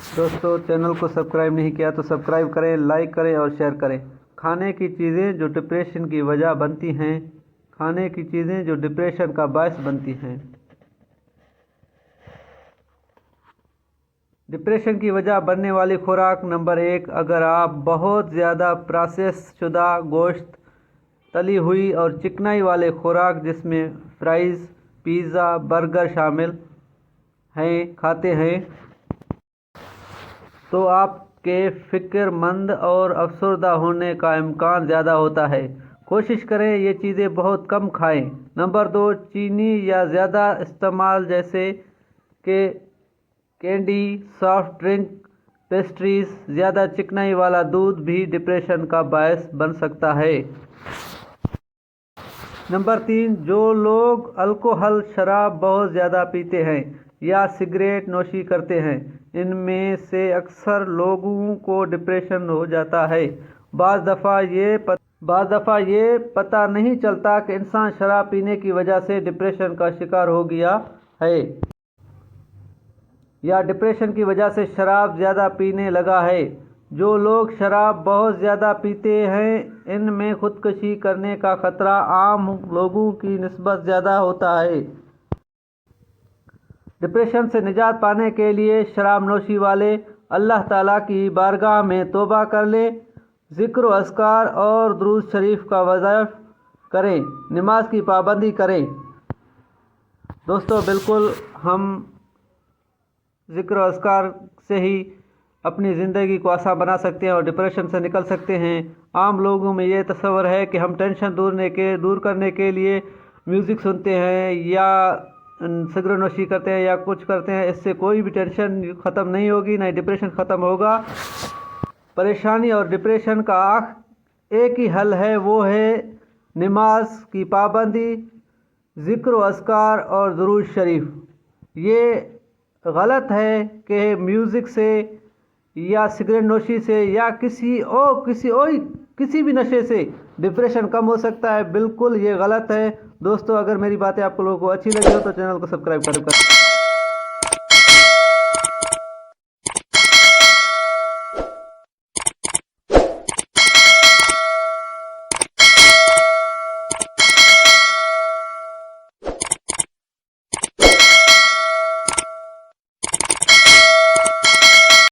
دوستو چینل کو سبسکرائب نہیں کیا تو سبسکرائب کریں، لائک کریں اور شیئر کریں۔ کھانے کی چیزیں جو ڈپریشن کی وجہ بنتی ہیں، کھانے کی چیزیں جو ڈپریشن کا باعث بنتی ہیں۔ ڈپریشن کی وجہ بننے والی خوراک نمبر 1، اگر آپ بہت زیادہ پروسیس شدہ گوشت، تلی ہوئی اور چکنائی والے خوراک جس میں فرائز، پیزا، برگر شامل ہیں کھاتے ہیں تو آپ کے فکر مند اور افسردہ ہونے کا امکان زیادہ ہوتا ہے۔ کوشش کریں یہ چیزیں بہت کم کھائیں۔ نمبر 2، چینی یا زیادہ استعمال جیسے کہ کینڈی، سافٹ ڈرنک، پیسٹریز، زیادہ چکنائی والا دودھ بھی ڈپریشن کا باعث بن سکتا ہے۔ نمبر 3، جو لوگ الکوہل شراب بہت زیادہ پیتے ہیں یا سگریٹ نوشی کرتے ہیں، ان میں سے اکثر لوگوں کو ڈپریشن ہو جاتا ہے۔ بعض دفعہ یہ پتہ نہیں چلتا کہ انسان شراب پینے کی وجہ سے ڈپریشن کا شکار ہو گیا ہے یا ڈپریشن کی وجہ سے شراب زیادہ پینے لگا ہے۔ جو لوگ شراب بہت زیادہ پیتے ہیں ان میں خودکشی کرنے کا خطرہ عام لوگوں کی نسبت زیادہ ہوتا ہے۔ ڈپریشن سے نجات پانے کے لیے شراب نوشی والے اللہ تعالیٰ کی بارگاہ میں توبہ کر لیں، ذکر و اذکار اور درود شریف کا وظائف کریں، نماز کی پابندی کریں۔ دوستو بالکل ہم ذکر و اذکار سے ہی اپنی زندگی کو آسان بنا سکتے ہیں اور ڈپریشن سے نکل سکتے ہیں۔ عام لوگوں میں یہ تصور ہے کہ ہم ٹینشن دور کرنے کے لیے میوزک سنتے ہیں یا سگریٹ نوشی کرتے ہیں یا کچھ کرتے ہیں، اس سے کوئی بھی ٹینشن ختم نہیں ہوگی، نہ ڈپریشن ختم ہوگا۔ پریشانی اور ڈپریشن کا ایک ہی حل ہے، وہ ہے نماز کی پابندی، ذکر و اذکار اور درود شریف۔ یہ غلط ہے کہ میوزک سے یا سگریٹ نوشی سے یا کسی بھی نشے سے ڈپریشن کم ہو سکتا ہے، بالکل یہ غلط ہے۔ دوستو اگر میری باتیں آپ لوگوں کو اچھی لگی ہو تو چینل کو سبسکرائب کریں۔